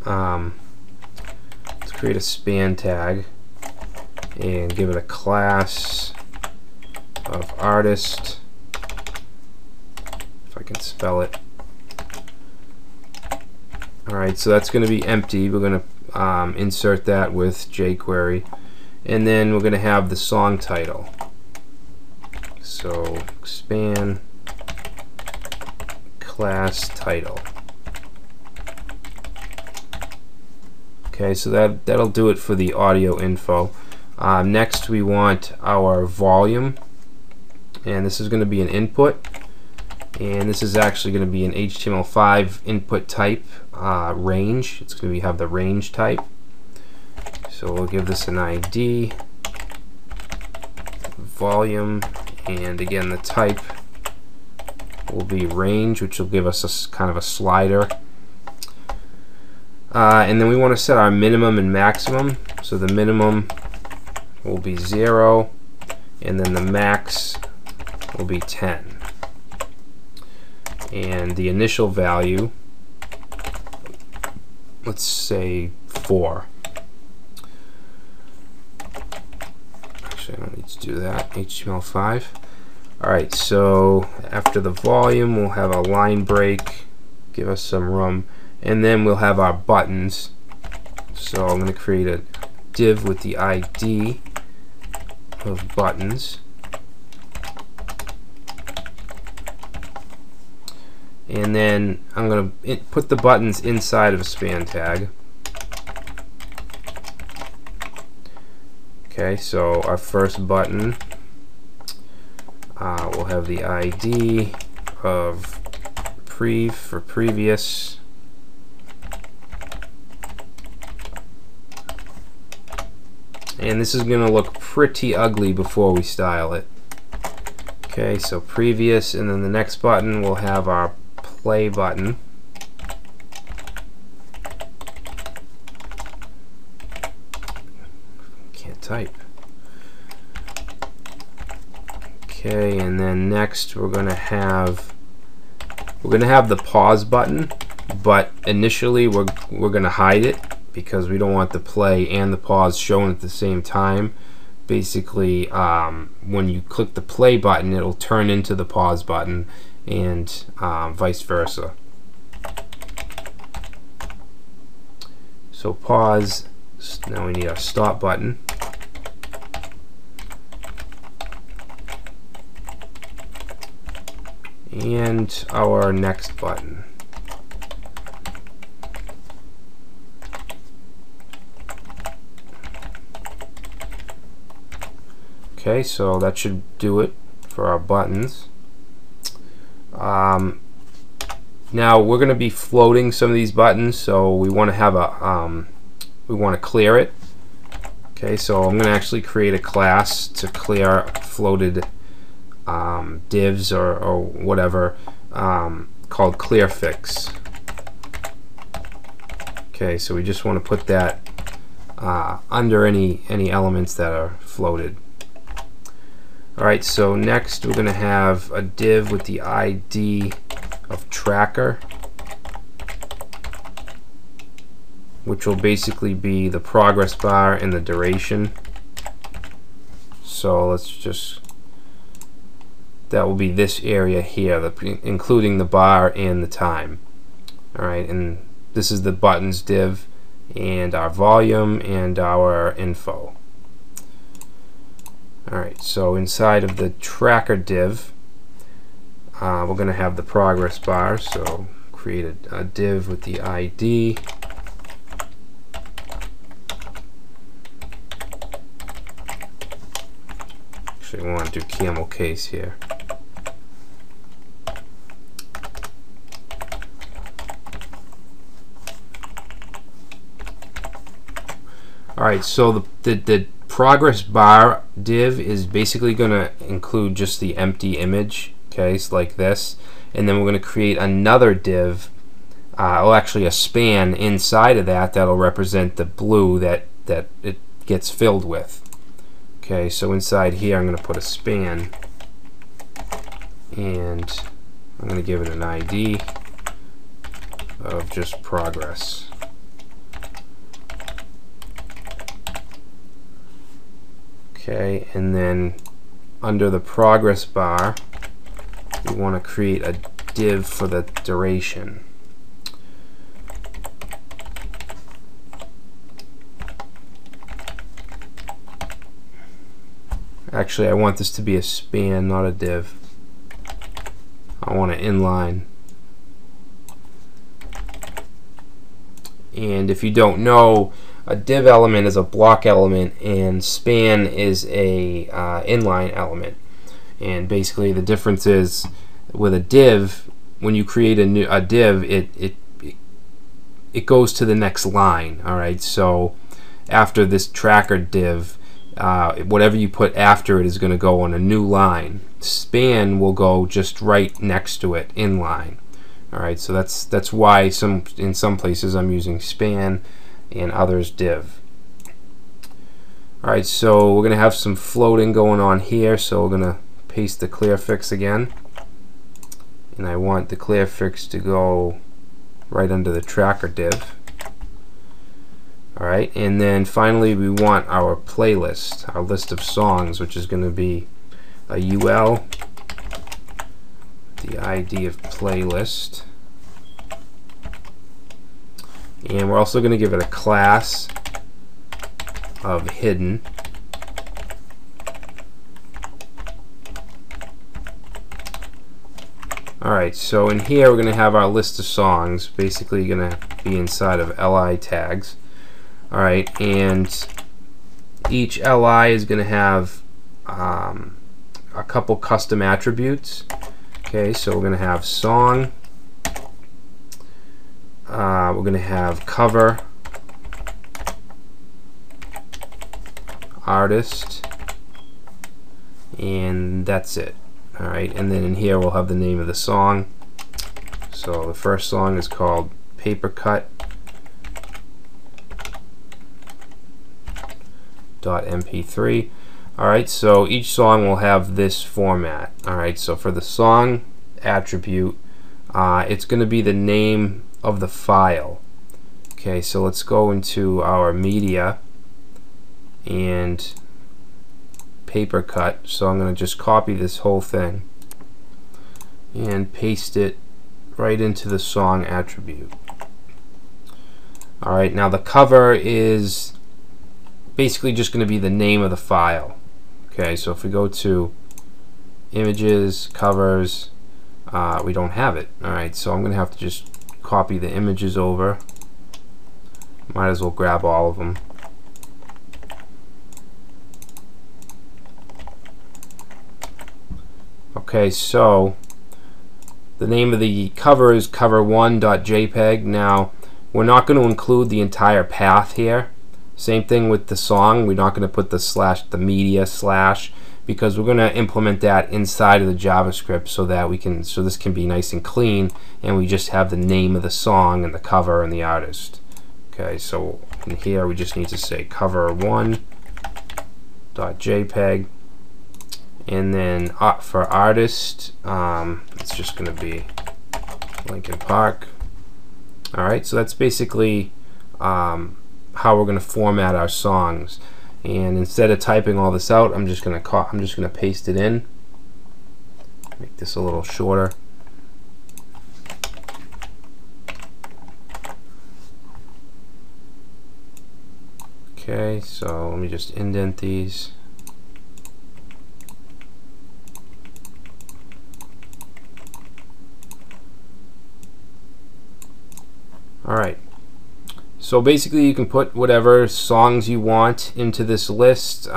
let's create a span tag and give it a class of artist, if I can spell it. Alright, so that's going to be empty. We're going to insert that with jQuery, and then we're going to have the song title. So span class title. Okay, so that'll do it for the audio info. Next we want our volume, and this is going to be an input, and this is actually going to be an HTML5 input type range. It's going to have the range type. So we'll give this an ID, volume, and again the type will be range, which will give us a kind of a slider. And then we want to set our minimum and maximum. So the minimum will be 0, and then the max will be 10. And the initial value, let's say 4. Actually, I don't need to do that. HTML5. Alright, so after the volume, we'll have a line break, give us some room, and then we'll have our buttons. So I'm going to create a div with the ID of buttons, and then I'm going to put the buttons inside of a span tag. Okay, so our first button will have the ID of for previous, and this is going to look pretty ugly before we style it. Okay, so previous, and then the next button will have our play button. Can't type. Okay, and then next we're going to have the pause button, but initially we're going to hide it because we don't want the play and the pause shown at the same time. Basically, when you click the play button, it'll turn into the pause button, and vice versa. So pause. Now we need our stop button. And our next button. Okay, so that should do it for our buttons. Now we're going to be floating some of these buttons, so we want to have a we want to clear it. Okay, so I'm going to actually create a class to clear floated divs or whatever, called clearfix. Okay, so we just want to put that under any elements that are floated. Alright, so next we're going to have a div with the ID of tracker, which will basically be the progress bar and the duration. So let's just, that will be this area here, including the bar and the time. Alright, and this is the buttons div, and our volume, and our info. Alright, so inside of the tracker div, we're going to have the progress bar, so create a div with the ID. Actually, I want to do camel case here. Alright, so the progress bar div is basically going to include just the empty image, okay, so like this, and then we're going to create another div, well, actually a span inside of that that'll represent the blue that it gets filled with. Okay, so inside here I'm going to put a span, and I'm going to give it an ID of just progress. Okay, and then under the progress bar, we want to create a div for the duration. Actually, I want this to be a span, not a div. I want it inline. And if you don't know, a div element is a block element, and span is a inline element. And basically, the difference is with a div, when you create a div, it goes to the next line. All right. So after this tracker div, whatever you put after it is going to go on a new line. Span will go just right next to it, inline. All right, so that's why in some places I'm using span and others div. All right, so we're going to have some floating going on here, so we're going to paste the clear fix again, and I want the clear fix to go right under the tracker div. All right, and then finally we want our playlist, our list of songs, which is going to be a UL, the ID of playlist, and we're also going to give it a class of hidden. Alright, so in here we're going to have our list of songs, basically going to be inside of li tags. Alright, and each li is going to have a couple custom attributes. Okay, so we're going to have song, we're going to have cover, artist, and that's it. Alright, and then in here we'll have the name of the song. So the first song is called Paper Cut .mp3. Alright, so each song will have this format. Alright, so for the song attribute, it's going to be the name of the file. Okay, so let's go into our media and paper cut. So I'm going to just copy this whole thing and paste it right into the song attribute. Alright, now the cover is basically just going to be the name of the file. Okay, so if we go to images, covers, we don't have it. Alright, so I'm going to have to just copy the images over. Might as well grab all of them. Okay, so the name of the cover is cover1.jpg. Now, we're not going to include the entire path here. Same thing with the song. We're not going to put the media slash, because we're going to implement that inside of the JavaScript so that this can be nice and clean, and we just have the name of the song and the cover and the artist. Okay, so in here we just need to say cover1.jpg, and then for artist, it's just going to be Linkin Park. All right, so that's basically how we're going to format our songs. And instead of typing all this out, I'm just going to paste it in. Make this a little shorter. Okay, so let me just indent these. Alright, so basically you can put whatever songs you want into this list.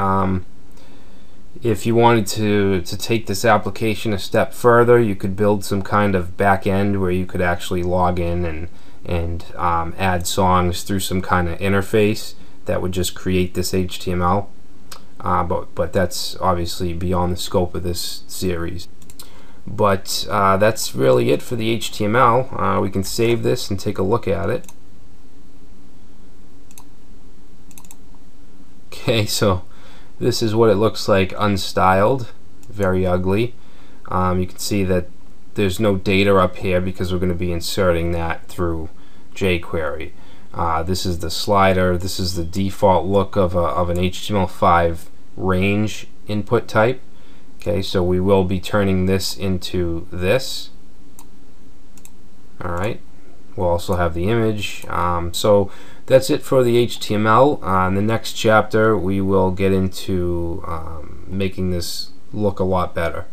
If you wanted to take this application a step further, you could build some kind of back end where you could actually log in and add songs through some kind of interface that would just create this HTML. But that's obviously beyond the scope of this series. But that's really it for the HTML. We can save this and take a look at it. Okay, so this is what it looks like unstyled. Very ugly. You can see that there's no data up here because we're going to be inserting that through jQuery. This is the slider. This is the default look of an HTML5 range input type. Okay, so we will be turning this into this. Alright, we'll also have the image. So that's it for the HTML. In the next chapter we will get into making this look a lot better.